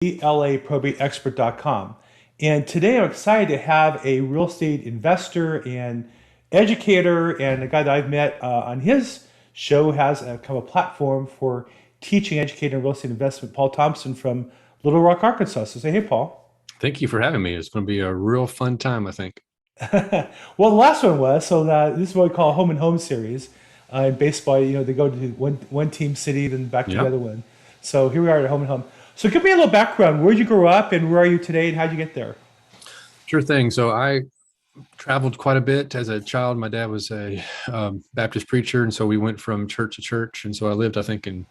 LAProbateexpert.com. And today I'm excited to have a real estate investor and educator and a guy that I've met on his show has a kind of a platform for teaching, educating real estate investment, Paul Thompson from Little Rock, Arkansas. So say, hey, Paul. Thank you for having me. It's going to be a real fun time, I think. Well, the last one was, this is what we call a home and home series. In baseball, they go to one team city, then back to the Yeah, other one. So here we are at home and home. So give me a little background. Where'd you grow up and where are you today and how'd you get there? sure thing. So I traveled quite a bit as a child. My dad was a Baptist preacher, and so we went from church to church. And so I lived, I think, in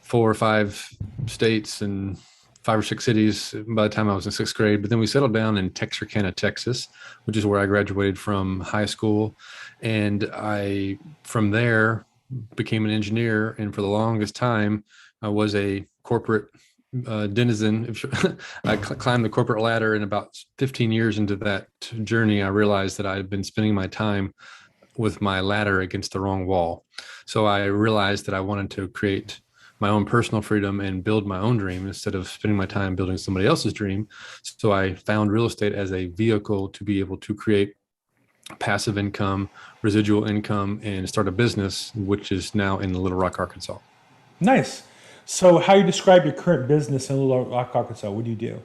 4 or 5 states and 5 or 6 cities by the time I was in sixth grade. But then we settled down in Texarkana, Texas, which is where I graduated from high school. And I, from there, became an engineer. And for the longest time, I was a corporate denizen. I climbed the corporate ladder, and about 15 years into that journey, I realized that I had been spending my time with my ladder against the wrong wall. So I realized that I wanted to create my own personal freedom and build my own dream instead of spending my time building somebody else's dream. So I found real estate as a vehicle to be able to create passive income, residual income, and start a business, which is now in Little Rock, Arkansas. Nice. So how you describe your current business in Little Rock, Arkansas? What do you do?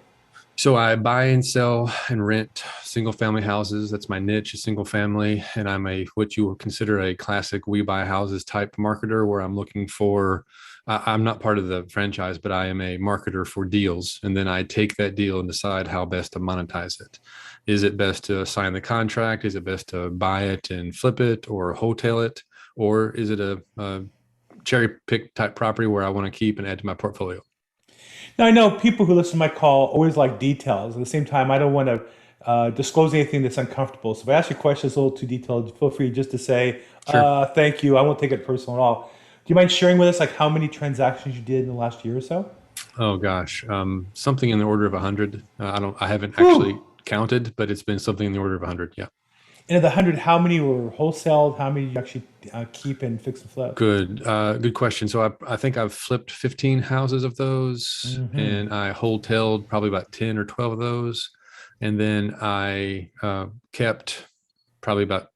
So I buy and sell and rent single family houses. That's my niche, is single family. And I'm a what you would consider a classic we buy houses type marketer, where I'm looking for I'm not part of the franchise, but I am a marketer for deals. And then I take that deal and decide how best to monetize it. Is it best to sign the contract? Is it best to buy it and flip it or wholesale it? Or is it a cherry pick type property where I want to keep and add to my portfolio? Now, I know people who listen to my call always like details. At the same time, I don't want to disclose anything that's uncomfortable. So if I ask you questions a little too detailed, feel free just to say, Sure. thank you. I won't take it personal at all. Do you mind sharing with us like how many transactions you did in the last year or so? Oh gosh, something in the order of 100. I haven't actually Whew. counted, but it's been something in the order of 100. Yeah. And of the 100, how many were wholesaled? How many did you actually keep and fix and flip? Good question. So I think I've flipped 15 houses of those, Hmm. and I wholetailed probably about 10 or 12 of those, and then I kept probably about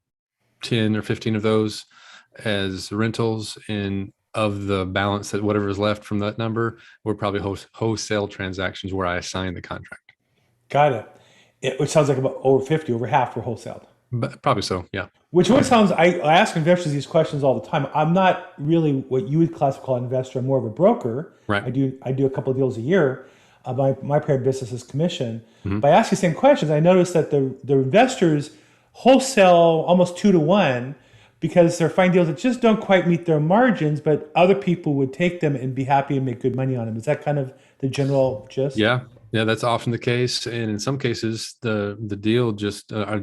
10 or 15 of those as rentals. And of the balance, that whatever is left from that number were probably wholesale transactions where I assigned the contract. Got it. Which sounds like about over 50, over half were wholesaled. But probably so. Yeah. Which always sounds, I ask investors these questions all the time. I'm not really what you would classify an investor. I'm more of a broker. Right. I do a couple of deals a year. My parent business is commission. Mhm. By asking the same questions, I noticed that the investors wholesale almost 2 to 1 because they're finding deals that just don't quite meet their margins, but other people would take them and be happy and make good money on them. Is that kind of the general gist? Yeah, yeah, that's often the case, and in some cases, the deal just I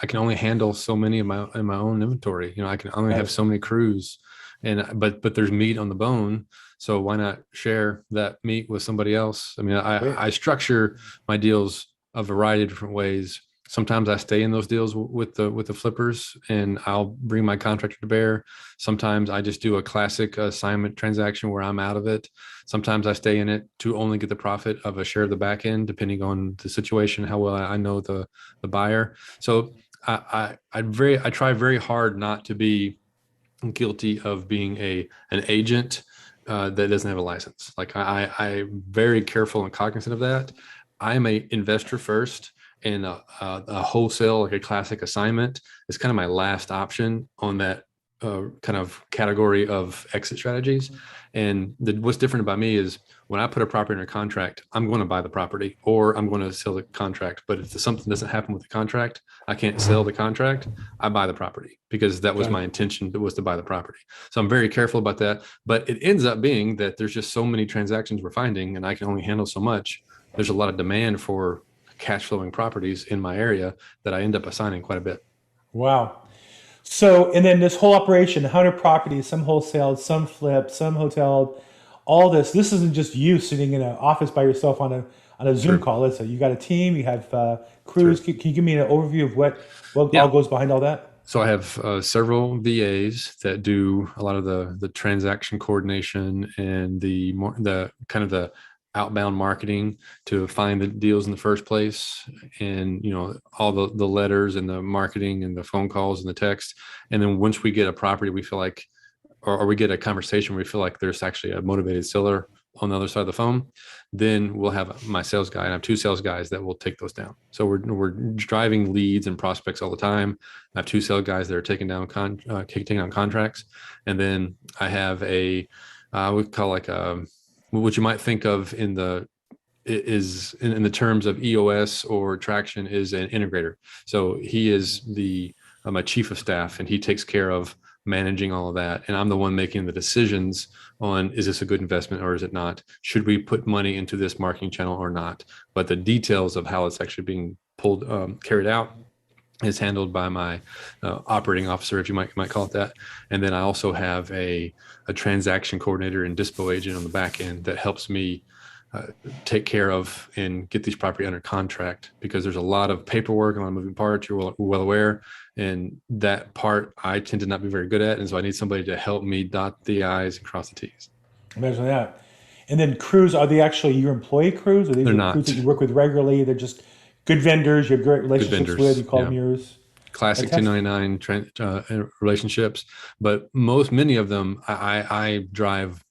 can only handle so many of my in my own inventory. I can only have Right. so many crews, and but there's meat on the bone, so why not share that meat with somebody else? I mean, Great. I structure my deals a variety of different ways. Sometimes I stay in those deals with the flippers, and I'll bring my contractor to bear. Sometimes I just do a classic assignment transaction where I'm out of it. Sometimes I stay in it to only get the profit of a share of the back end, depending on the situation, how well I know the buyer. So I try very hard not to be guilty of being an agent that doesn't have a license. Like I'm very careful and cognizant of that. I am a investor first, and a wholesale, like a classic assignment, is kind of my last option on that kind of category of exit strategies. And what's different about me is when I put a property under contract, I'm going to buy the property or I'm going to sell the contract. But if something doesn't happen with the contract, I can't sell the contract. I buy the property because that was Got my it. intention, that was to buy the property. So I'm very careful about that. But it ends up being that there's just so many transactions we're finding, and I can only handle so much. There's a lot of demand for cash flowing properties in my area that I end up assigning quite a bit. Wow. So, and then this whole operation, 100 properties, some wholesaled, some flipped, some hoteled, all this isn't just you sitting in an office by yourself on a Zoom True. call. It's you got a team, you have crews. True. Can you give me an overview of what all Yeah. goes behind all that? So I have several VAs that do a lot of the transaction coordination and the more the kind of outbound marketing to find the deals in the first place, and all the letters and the marketing and the phone calls and the text. And then once we get a property, we feel like, or we get a conversation where we feel like there's actually a motivated seller on the other side of the phone, then we'll have my sales guy, and I have two sales guys that will take those down. So we're driving leads and prospects all the time. I have two sales guys that are taking down contracts, and then I have I would call like what you might think of in the terms of EOS or traction is an integrator. So he is my chief of staff, and he takes care of managing all of that. And I'm the one making the decisions on, is this a good investment or is it not? Should we put money into this marketing channel or not? But the details of how it's actually being carried out is handled by my operating officer, if you might call it that. And then I also have a transaction coordinator and dispo agent on the back end that helps me take care of and get these property under contract, because there's a lot of paperwork and a lot of moving parts. You're well aware. And that part I tend to not be very good at. And so I need somebody to help me dot the I's and cross the T's. Imagine that. And then crews, are they actually your employee crews? Or these They're are not. crews that you work with regularly? They're just good vendors, you have great relationships with, you call them yours? Classic 299 relationships. But many of them, I drive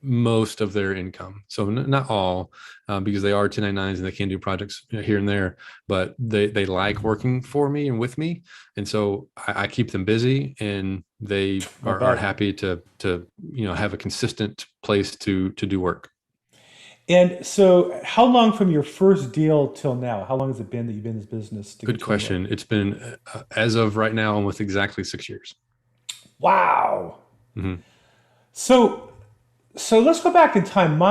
most of their income. So not all, because they are 1099s and they can do projects here and there, but they like working for me and with me. And so I keep them busy, and they are happy to have a consistent place to do work. And so how long from your first deal till now, how long has it been that you've been in this business? Good question. It's been, as of right now, almost exactly 6 years. Wow. Mm-hmm. So let's go back in time. And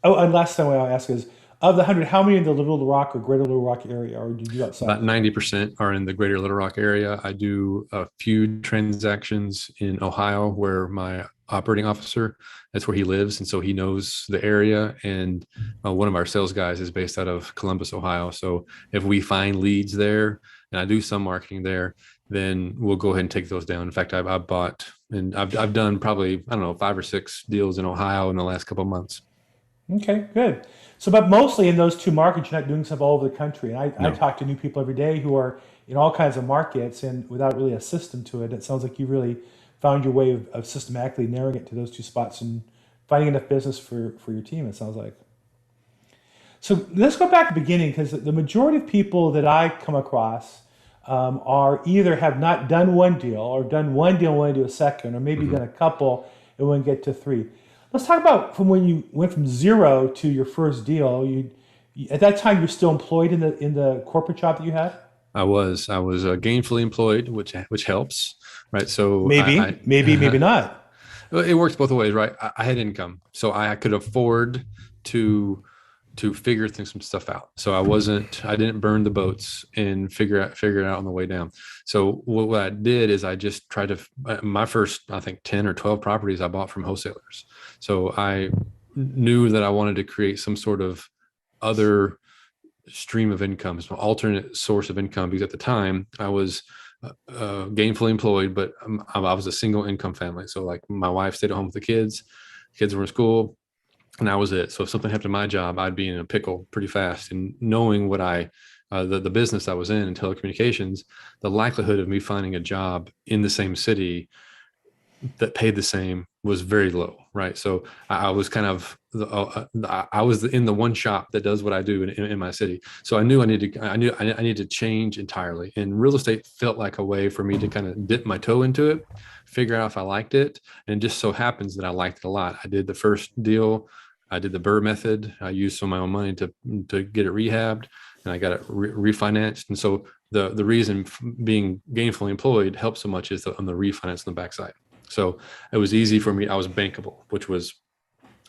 last time I'll ask is, of the 100, how many in the Little Rock or Greater Little Rock area, or do you do outside? About 90% are in the Greater Little Rock area. I do a few transactions in Ohio where my operating officer, that's where he lives. And so he knows the area. And one of our sales guys is based out of Columbus, Ohio. So if we find leads there, and I do some marketing there, then we'll go ahead and take those down. In fact, I've bought, and I've done probably, 5 or 6 deals in Ohio in the last couple of months. Okay, good. So, but mostly in those two markets, you're not doing stuff all over the country. And I talk to new people every day who are in all kinds of markets, and without really a system to it, it sounds like you really found your way of systematically narrowing it to those two spots and finding enough business for your team, it sounds like. So let's go back to the beginning, because the majority of people that I come across are either have not done one deal, or done one deal and want to do a second, or maybe done a couple and want to get to 3. Let's talk about from when you went from 0 to your first deal. You at that time you're still employed in the corporate job that you had? I was gainfully employed, which helps, right? So maybe not. It works both ways, right? I had income, so I could afford to figure some stuff out. So I didn't burn the boats and figure it out on the way down. So what I did is I just tried to, my first, I think 10 or 12 properties I bought from wholesalers. So I knew that I wanted to create some sort of other stream of income, some alternate source of income, because at the time I was gainfully employed, but I was a single income family. So like my wife stayed at home with the kids were in school, and that was it. So if something happened to my job, I'd be in a pickle pretty fast. And knowing what the business I was in telecommunications, the likelihood of me finding a job in the same city that paid the same was very low, right? So I was kind of I was in the one shop that does what I do in my city. So I knew I needed to change entirely. And real estate felt like a way for me to kind of dip my toe into it, figure out if I liked it, and it just so happens that I liked it a lot. I did the first deal. I did the Burr method. I used some of my own money to get it rehabbed, and I got it refinanced. And so the reason being gainfully employed helps so much is on the refinance on the backside. So it was easy for me. I was bankable, which was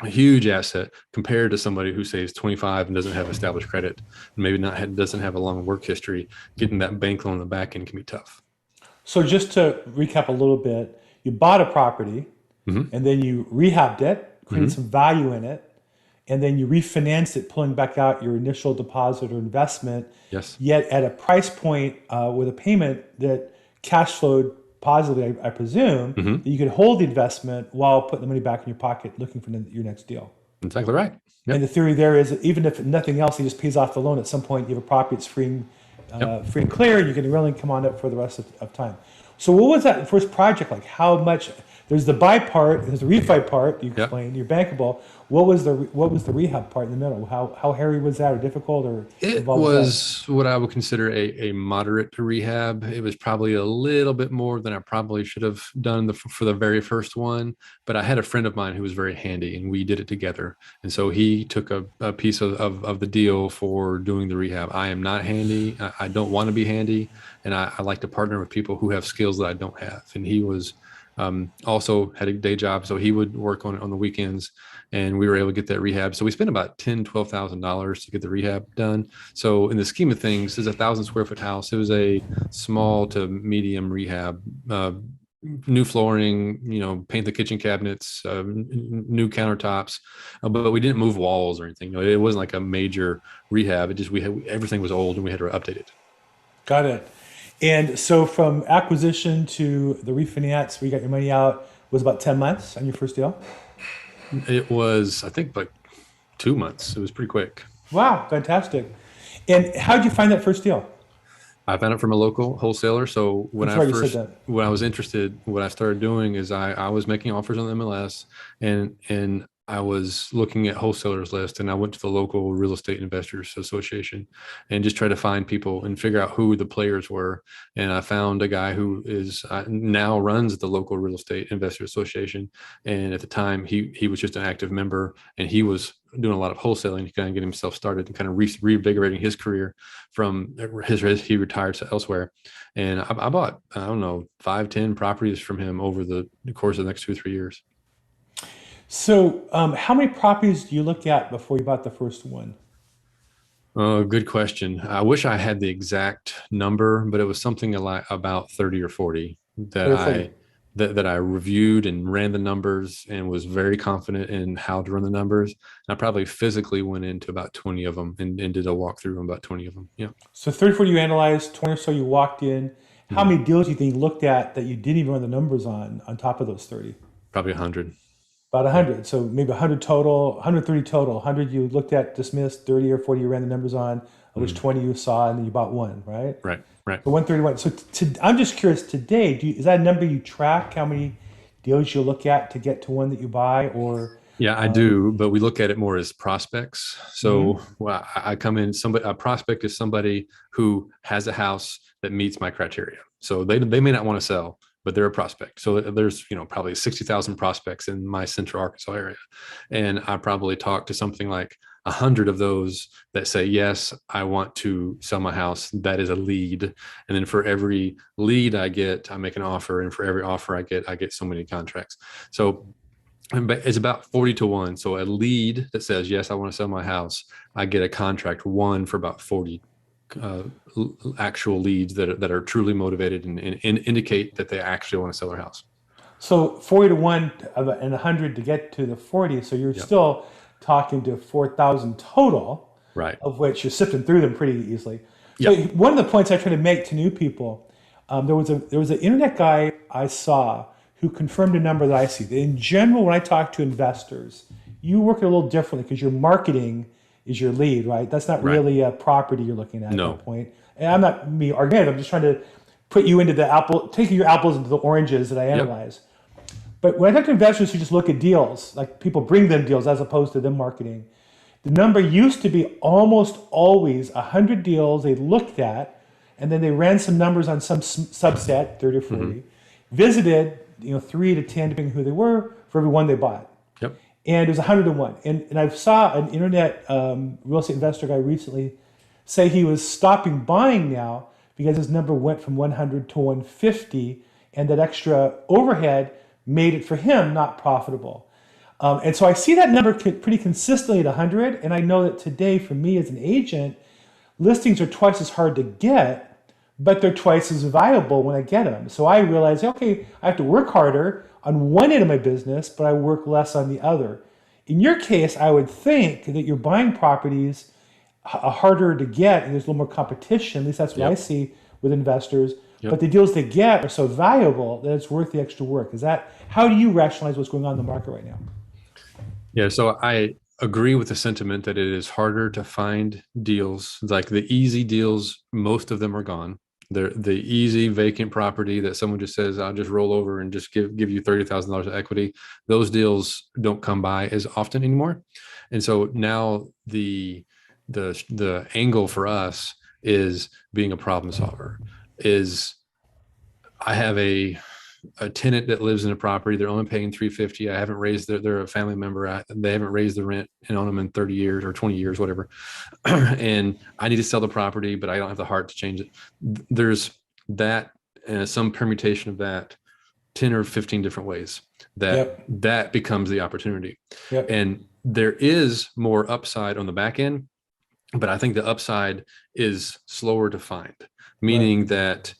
a huge asset compared to somebody who saves 25 and doesn't have established credit, and maybe doesn't have a long work history. Getting that bank loan on the back end can be tough. So just to recap a little bit, you bought a property, and then you rehabbed it, created some value in it, and then you refinanced it, pulling back out your initial deposit or investment. Yes. Yet at a price point with a payment that cash flowed positively, I presume, that you could hold the investment while putting the money back in your pocket, looking for your next deal. Exactly right. And Yep. the theory there is that even if nothing else, he just pays off the loan at some point. You have a property that's Yep. free and clear. You can really come on up for the rest of time. So what was that first project like? How much? There's the buy part. There's the refi part. You Yep. explained. You're bankable. What was the rehab part in the middle? How hairy was that, or difficult, or It involved was that? was what I would consider a moderate rehab. It was probably a little bit more than I probably should have done for the very first one. But I had a friend of mine who was very handy and we did it together. And so he took a piece of the deal for doing the rehab. I am not handy. I don't want to be handy. And I like to partner with people who have skills that I don't have. And he was also had a day job. So he would work on the weekends and we were able to get that rehab. So we spent about $12,000 to get the rehab done. So in the scheme of things, it's 1,000 square foot house. It was a small to medium rehab, new flooring, paint the kitchen cabinets, new countertops, but we didn't move walls or anything. It wasn't like a major rehab. It just, everything was old and we had to update it. Got it. And so from acquisition to the refinance, where you got your money out, was about 10 months on your first deal. It was, I think, like 2 months. It was pretty quick. Wow, fantastic. And how did you find that first deal? I found it from a local wholesaler. So That's right, you said that. when I was interested, what I started doing is I was making offers on the MLS and I was looking at wholesalers list and I went to the local real estate investors association and just tried to find people and figure out who the players were. And I found a guy who is now runs the local real estate investor association. And at the time he was just an active member and he was doing a lot of wholesaling to kind of get himself started and kind of reinvigorating his career from he retired elsewhere. And I bought, I don't know, 5, 10 properties from him over the course of the next 2 or 3 years. So, how many properties do you look at before you bought the first one? Oh, good question. I wish I had the exact number, but it was something like about 30 or 40 that 30 or 40. that I reviewed and ran the numbers and was very confident in how to run the numbers. And I probably physically went into about 20 of them and did a walkthrough on about 20 of them. Yeah. So 30, 40 you analyzed, 20 or so you walked in. How Mhm. many deals do you think you looked at that you didn't even run the numbers on top of those 30? Probably 100. About Yeah. 100. So maybe 100 total, 130 total. 100 you looked at, dismissed, 30 or 40 you ran the numbers on, of which Mhm. 20 you saw, and then you bought one, right? Right. Right. So 131. So I'm just curious today, is that a number you track how many deals you look at to get to one that you buy, or Yeah, I um, do, but we look at it more as prospects. So mhm. well, I come in, a prospect is somebody who has a house that meets my criteria. So they may not want to sell, but they're a prospect. So there's, probably 60,000 prospects in my central Arkansas area. And I probably talk to something like 100 of those that say, yes, I want to sell my house. That is a lead. And then for every lead I get, I make an offer. And for every offer I get so many contracts. So but it's about 40 to 1. So a lead that says, yes, I want to sell my house, I get a contract one for about 40 uh, actual leads that are truly motivated and indicate that they actually want to sell their house. So 40 to 1 and 100 to get to the 40. So you're Yep. still talking to 4,000 total, Right. of which you're sifting through them pretty easily. So Yep. one of the points I try to make to new people, there was an internet guy I saw who confirmed a number that I see. In general, when I talk to investors, you work it a little differently because your marketing is your lead, right? That's not Right. really a property you're looking at No. that point. And I'm not me argumentative. I'm just trying to put you into the apple, taking your apples into the oranges that I Yep. analyze. But when I talk to investors who just look at deals, like people bring them deals as opposed to them marketing, the number used to be almost always 100 deals they looked at, and then they ran some numbers on some subset, 30 or Hmm. 40, visited, 3 to 10, depending on who they were, for every one they bought. Yep. And it was 101. And I saw an internet real estate investor guy recently say he was stopping buying now because his number went from 100 to 150, and that extra overhead made it for him not profitable. And so I see that number pretty consistently at 100, and I know that today, for me as an agent, listings are twice as hard to get, but they're twice as valuable when I get them. So I realize, okay, I have to work harder on one end of my business, but I work less on the other. In your case, I would think that you're buying properties harder to get, and there's a little more competition. At least that's what I Yep. see with investors. But Yep. the deals they get are so valuable that it's worth the extra work. How do you rationalize what's going on in the market right now? Yeah. So agree with the sentiment that it is harder to find deals. Like the easy deals, most of them are gone. The easy vacant property that someone just says, I'll just roll over and just give you $30,000 of equity. Those deals don't come by as often anymore. And so now the angle for us is being a problem solver. Is I have a tenant that lives in a property. They're only paying $350. I haven't raised they're a family member. They haven't raised the rent on them in 30 years or 20 years, whatever. And I need to sell the property, but I don't have the heart to change it. There's that and some permutation of that 10 or 15 different ways that becomes the opportunity. Yep. And there is more upside on the back end, but I think the upside is slower to find, meaning that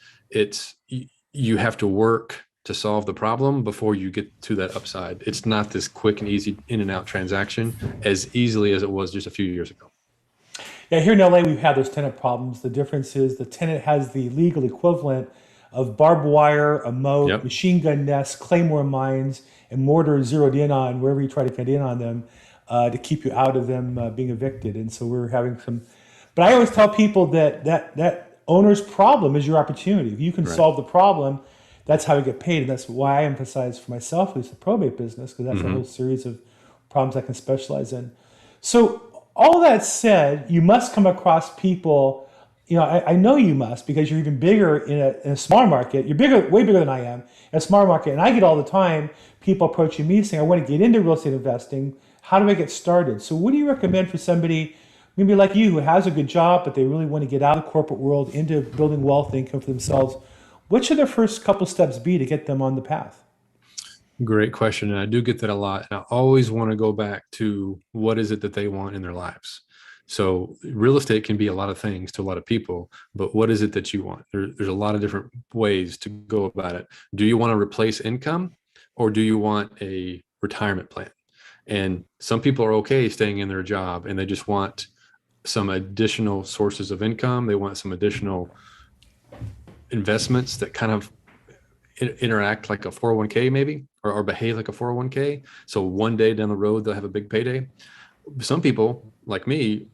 you have to work to solve the problem before you get to that upside. It's not this quick and easy in and out transaction as easily as it was just a few years ago. Yeah, here in LA, we've had those tenant problems. The difference is the tenant has the legal equivalent of barbed wire, a moat, machine gun nests, claymore mines, and mortar zeroed in on wherever you try to cut in on them to keep you out of them being evicted. And so we're having some. But I always tell people that owner's problem is your opportunity. If you can solve the problem, that's how you get paid. And that's why I emphasize for myself, at least the probate business, because that's a whole series of problems I can specialize in. So all that said, you must come across people, I know you must, because you're even bigger in a smaller market. You're bigger, way bigger than I am in a smaller market. And I get all the time people approaching me saying, I want to get into real estate investing. How do I get started? So what do you recommend for somebody maybe like you who has a good job, but they really want to get out of the corporate world into building wealth and income for themselves? What should their first couple steps be to get them on the path? Great question. And I do get that a lot. And I always want to go back to what is it that they want in their lives. So real estate can be a lot of things to a lot of people, but what is it that you want? There's a lot of different ways to go about it. Do you want to replace income, or do you want a retirement plan? And some people are okay staying in their job and they just want some additional sources of income. They want some additional investments that kind of interact like a 401k maybe, or behave like a 401k. So one day down the road, they'll have a big payday. Some people like me,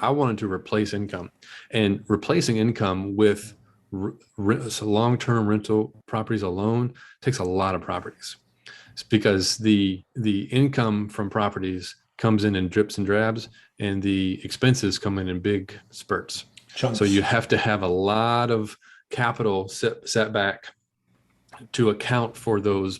I wanted to replace income, and replacing income with long-term rental properties alone takes a lot of properties. It's because the income from properties comes in drips and drabs, and the expenses come in big spurts. Chunks. So you have to have a lot of capital set back to account for those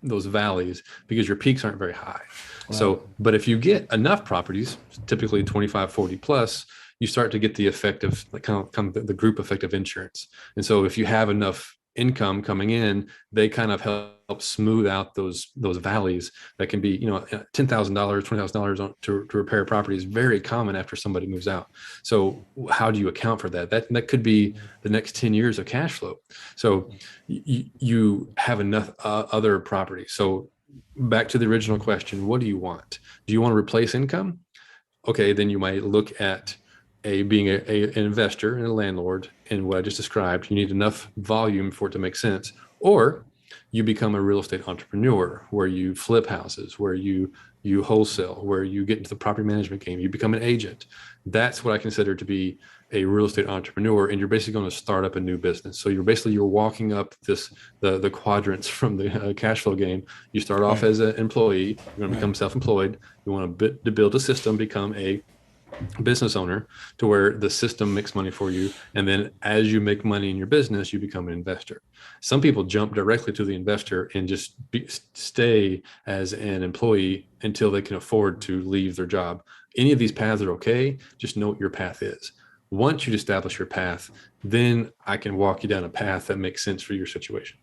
valleys, because your peaks aren't very high. Right. So, but if you get enough properties, typically 25, 40 plus, you start to get the effect of like kind of the group effect of insurance. And so if you have enough income coming in, they kind of help smooth out those valleys that can be, $10,000, $20,000 to repair a property is very common after somebody moves out. So how do you account for that? That could be the next 10 years of cash flow. So you have enough other properties. So back to the original question, what do you want? Do you want to replace income? Okay, then you might look at being an investor and a landlord in what I just described. You need enough volume for it to make sense. Or you become a real estate entrepreneur where you flip houses, where you wholesale, where you get into the property management game, you become an agent. That's what I consider to be a real estate entrepreneur, and you're basically going to start up a new business. So you're walking up the quadrants from the cash flow game. You start off as an employee, you're going to become self-employed. You want to build a system, become a business owner to where the system makes money for you. And then as you make money in your business, you become an investor. Some people jump directly to the investor and just stay as an employee until they can afford to leave their job. Any of these paths are okay. Just know what your path is. Once you establish your path, then I can walk you down a path that makes sense for your situation.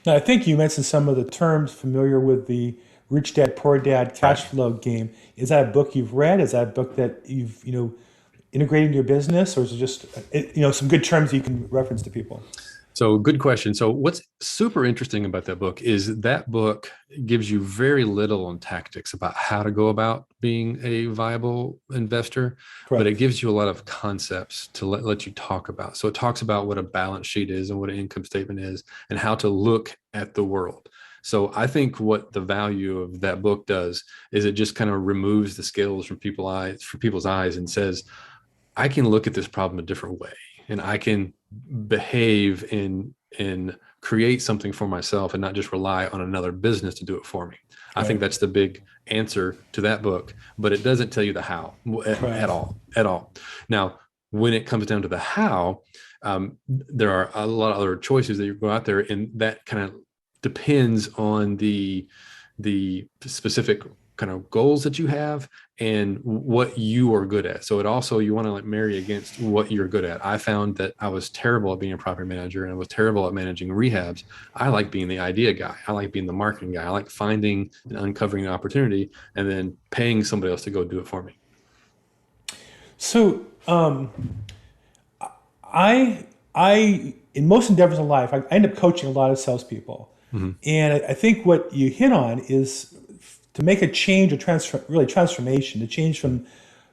Now, I think you mentioned some of the terms familiar with the Rich Dad, Poor Dad cash flow game. Is that a book you've read? Is that a book that you've integrated into your business, or is it just some good terms you can reference to people? So good question. So what's super interesting about that book is that book gives you very little on tactics about how to go about being a viable investor, Correct. But it gives you a lot of concepts to let you talk about. So it talks about what a balance sheet is and what an income statement is and how to look at the world. So I think what the value of that book does is it just kind of removes the scales from people's eyes and says, I can look at this problem a different way, and I can behave and create something for myself and not just rely on another business to do it for me. I think Right. that's the big answer to that book, but it doesn't tell you the how at Correct. all, at all. Now, when it comes down to the how, there are a lot of other choices that you go out there, and that kind of depends on the specific kind of goals that you have and what you are good at. So it also, you want to like marry against what you're good at. I found that I was terrible at being a property manager and I was terrible at managing rehabs. I like being the idea guy. I like being the marketing guy. I like finding and uncovering an opportunity and then paying somebody else to go do it for me. So I in most endeavors in life, I end up coaching a lot of salespeople, Mm-hmm. and I think what you hit on is to make a change or transformation, to change from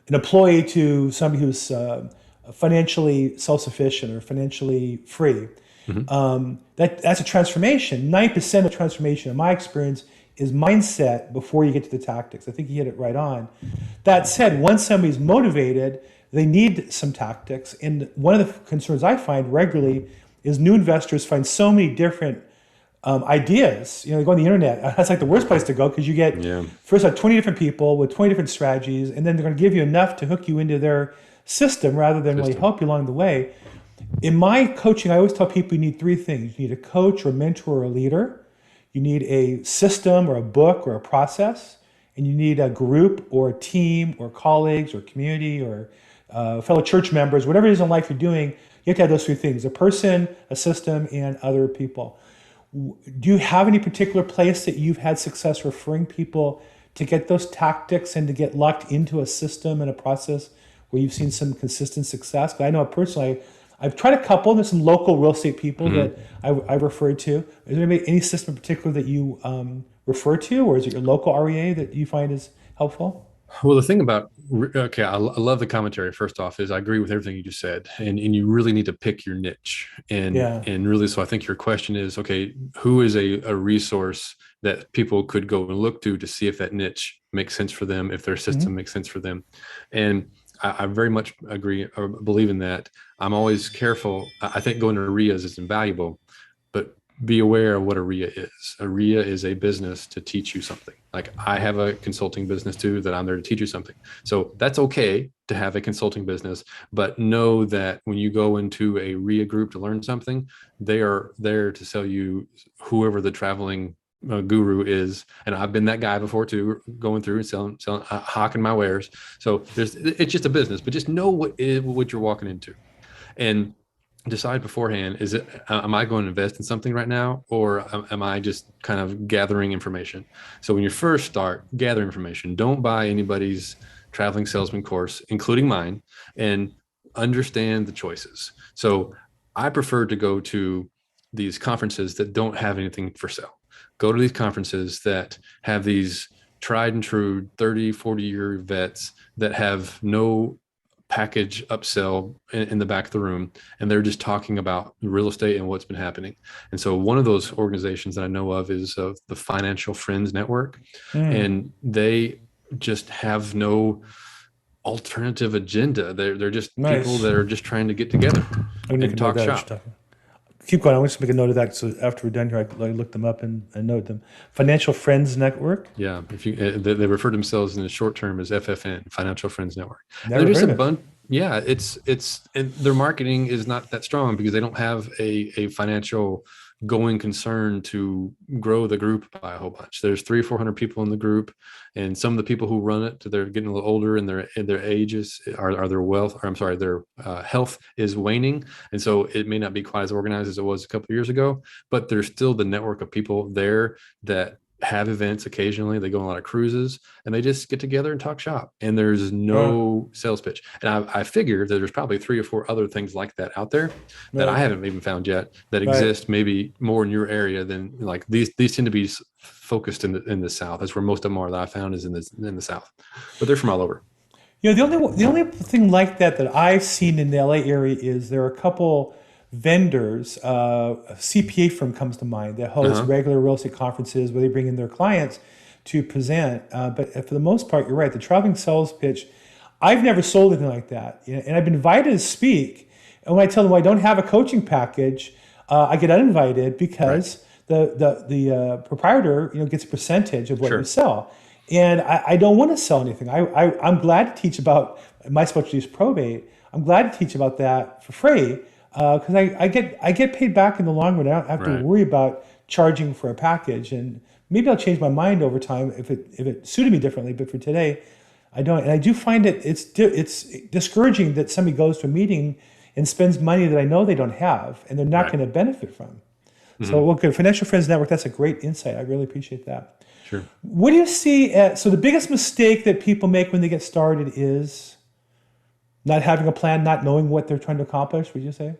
an employee to somebody who's financially self-sufficient or financially free. Mm-hmm. That's a transformation. 9% of transformation, in my experience, is mindset before you get to the tactics. I think you hit it right on. That said, once somebody's motivated, they need some tactics. And one of the concerns I find regularly is new investors find so many different ideas. You know, they go on the internet. That's like the worst place to go because you get Yeah. first like 20 different people with 20 different strategies, and then they're going to give you enough to hook you into their system rather than really help you along the way. In my coaching, I always tell people you need three things. You need a coach or a mentor or a leader. You need a system or a book or a process. And you need a group or a team or colleagues or community or fellow church members, whatever it is in life you're doing, you have to have those three things: a person, a system, and other people. Do you have any particular place that you've had success referring people to get those tactics and to get locked into a system and a process where you've seen some consistent success? But I know personally, I've tried a couple. There's some local real estate people that I referred to. Is there any system in particular that you refer to, or is it your local REA that you find is helpful? Well, the thing about, okay, I love the commentary. First off, is I agree with everything you just said, and you really need to pick your niche, Yeah. and really, so I think your question is, okay, who is a resource that people could go and look to see if that niche makes sense for them, if their system makes sense for them, and I very much agree or believe in that. I'm always careful. I think going to RIAs is invaluable, but be aware of what a RIA is. A RIA is a business to teach you something. Like I have a consulting business too, that I'm there to teach you something. So that's okay to have a consulting business, but know that when you go into a RIA group to learn something, they are there to sell you whoever the traveling guru is. And I've been that guy before too, going through and selling, hawking my wares. So it's just a business, but just know what you're walking into. And decide beforehand, is it, am I going to invest in something right now, or am I just kind of gathering information? So when you first start, gather information. Don't buy anybody's traveling salesman course, including mine, and understand the choices. So I prefer to go to these conferences that don't have anything for sale. Go to these conferences that have these tried and true 30, 40-year vets that have no package upsell in the back of the room, and they're just talking about real estate and what's been happening. And so one of those organizations that I know of is the Financial Friends Network, and they just have no alternative agenda. They're just people Nice. that are just trying to get together I'm and talk shop. Keep going. I'm just make a note of that. So after we're done here, I look them up and note them. Financial Friends Network. Yeah, if you they refer to themselves in the short term as FFN, Financial Friends Network. Never There's heard a of it. bunch. Yeah, it's and their marketing is not that strong because they don't have a financial going concern to grow the group by a whole bunch. There's 300 or 400 people in the group, and some of the people who run it, they're getting a little older, and their ages are their wealth, or I'm sorry, their health is waning, and so it may not be quite as organized as it was a couple of years ago. But there's still the network of people there that have events occasionally. They go on a lot of cruises, and they just get together and talk shop, and there's no sales pitch. And I figure that there's probably 3 or 4 other things like that out there that I haven't even found yet that exist maybe more in your area than, like, these tend to be focused in the South. That's where most of them are that I found, is in the South, but they're from all over. You know, the only thing like that I've seen in the LA area is there are a couple vendors. A CPA firm comes to mind that hosts Uh-huh. regular real estate conferences where they bring in their clients to present. But for the most part, you're right. The traveling sales pitch, I've never sold anything like that. And I've been invited to speak. And when I tell them I don't have a coaching package, I get uninvited Right. because the proprietor gets a percentage of what you Sure. sell. And I don't want to sell anything. I'm glad to teach about my specialty is probate. I'm glad to teach about that for free because I get paid back in the long run. I don't have to Right. worry about charging for a package. And maybe I'll change my mind over time if it suited me differently. But for today, I don't. And I do find it's discouraging that somebody goes to a meeting and spends money that I know they don't have and they're not Right. going to benefit from. So, Hmm. well, good. Financial Friends Network, that's a great insight. I really appreciate that. Sure. What do you see? So, the biggest mistake that people make when they get started is not having a plan, not knowing what they're trying to accomplish, would you say?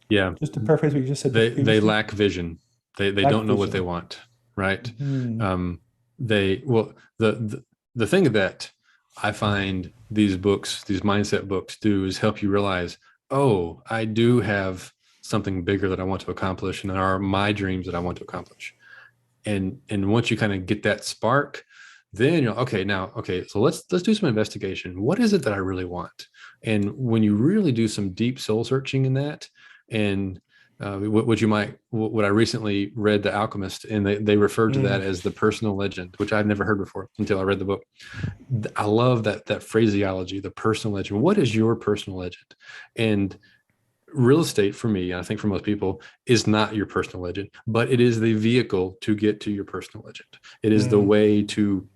Yeah. Just to paraphrase what you just said They previously. lack vision. They Lack don't know what they vision. want. Right. Hmm. They well the thing that I find these books, these mindset books do is help you realize, oh, I do have something bigger that I want to accomplish, and there are my dreams that I want to accomplish. And once you kind of get that spark, then you're okay. Now, okay, so let's do some investigation. What is it that I really want? And when you really do some deep soul searching in that, and what I recently read, The Alchemist, and they referred to that Mm. as the personal legend, which I'd never heard before until I read the book. I love that phraseology, the personal legend. What is your personal legend? And real estate for me, and I think for most people, is not your personal legend, but it is the vehicle to get to your personal legend. It is the Mm. way to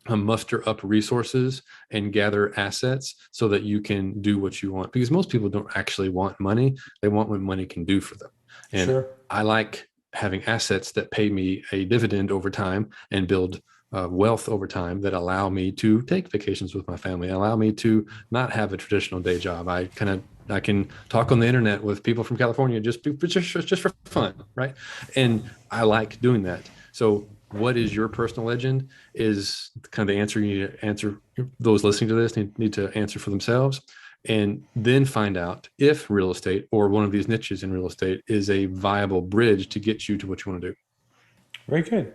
muster up resources and gather assets so that you can do what you want. Because most people don't actually want money. They want what money can do for them. And Sure. I like having assets that pay me a dividend over time and build wealth over time that allow me to take vacations with my family, allow me to not have a traditional day job. I can talk on the internet with people from California just for fun, right? And I like doing that. So what is your personal legend is kind of the answer you need to answer. Those listening to this need to answer for themselves, and then find out if real estate or one of these niches in real estate is a viable bridge to get you to what you want to do. Very good.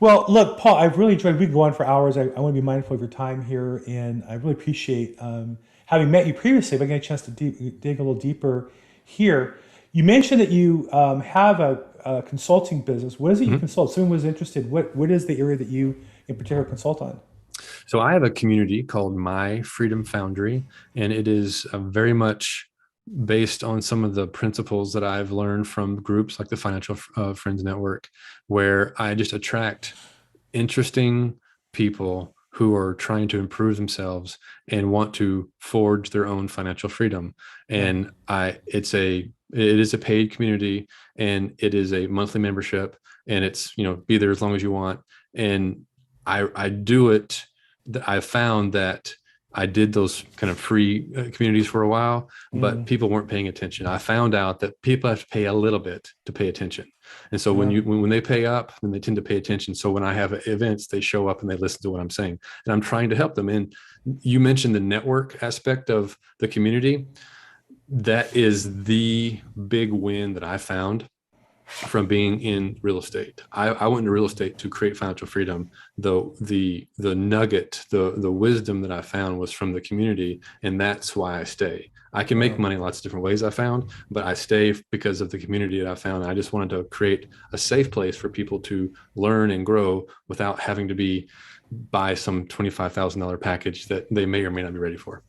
Well, look, Paul, I've really enjoyed. We can go on for hours. I want to be mindful of your time here, and I really appreciate having met you previously, but getting a chance to dig a little deeper here. You mentioned that you have a consulting business. What is it you Mhm. consult? Someone was interested. What is the area that you in particular consult on? So I have a community called My Freedom Foundry, and it is very much based on some of the principles that I've learned from groups like the Financial Friends Network, where I just attract interesting people who are trying to improve themselves and want to forge their own financial freedom. Yeah. And it is a paid community, and it is a monthly membership, and it's, be there as long as you want. And I do it. I found that I did those kind of free communities for a while, but Mm. people weren't paying attention. I found out that people have to pay a little bit to pay attention. And so Yeah. when they pay up, then they tend to pay attention. So when I have events, they show up and they listen to what I'm saying, and I'm trying to help them. And you mentioned the network aspect of the community. That is the big win that I found from being in real estate. I went into real estate to create financial freedom. Though the nugget, the wisdom that I found was from the community, and that's why I stay. I can make Wow. money lots of different ways, I found, but I stay because of the community that I found. I just wanted to create a safe place for people to learn and grow without having to buy some $25,000 package that they may or may not be ready for.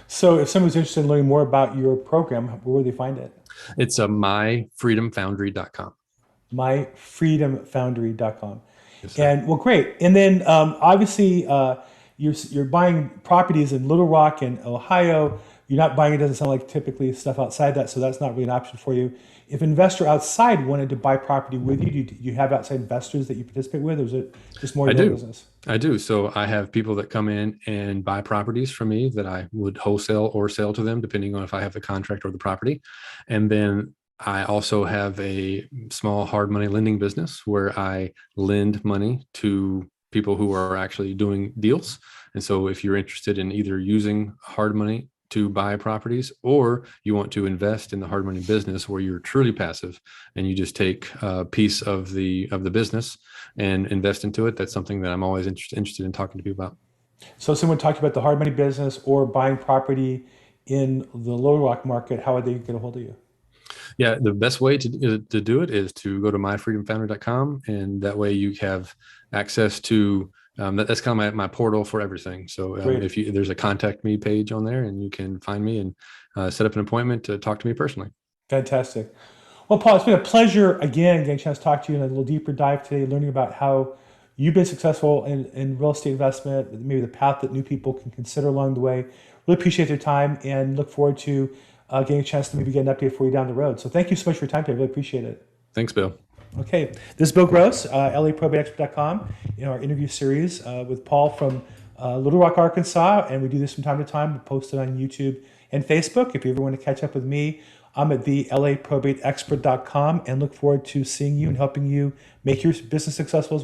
So, if someone's interested in learning more about your program, where would they find it? It's a myfreedomfoundry.com. myfreedomfoundry.com. Yes, sir. And well, great. And then obviously, you're buying properties in Little Rock and Ohio. You're not buying, it doesn't sound like typically stuff outside that, so that's not really an option for you. If an investor outside wanted to buy property with you, do you have outside investors that you participate with, or is it just more I your do. business? I do. So I have people that come in and buy properties from me that I would wholesale or sell to them, depending on if I have the contract or the property. And then I also have a small hard money lending business where I lend money to people who are actually doing deals. And so if you're interested in either using hard money to buy properties, or you want to invest in the hard money business where you're truly passive and you just take a piece of the business and invest into it. That's something that I'm always interested in talking to people about. So, someone talked about the hard money business or buying property in the low rock market. How would they get a hold of you? Yeah, the best way to do it is to go to myfreedomfoundry.com, and that way you have access to that's kind of my portal for everything. So Great. if there's a contact me page on there, and you can find me and set up an appointment to talk to me personally. Fantastic. Well, Paul, it's been a pleasure again getting a chance to talk to you in a little deeper dive today, learning about how you've been successful in real estate investment, maybe the path that new people can consider along the way. Really appreciate your time and look forward to getting a chance to maybe get an update for you down the road. So thank you so much for your time today. I really appreciate it. Thanks, Bill. Okay, this is Bill Gross, LAProbateExpert.com, in our interview series with Paul from Little Rock, Arkansas, and we do this from time to time. We post it on YouTube and Facebook. If you ever want to catch up with me, I'm at the LAProbateExpert.com, and look forward to seeing you and helping you make your business successful as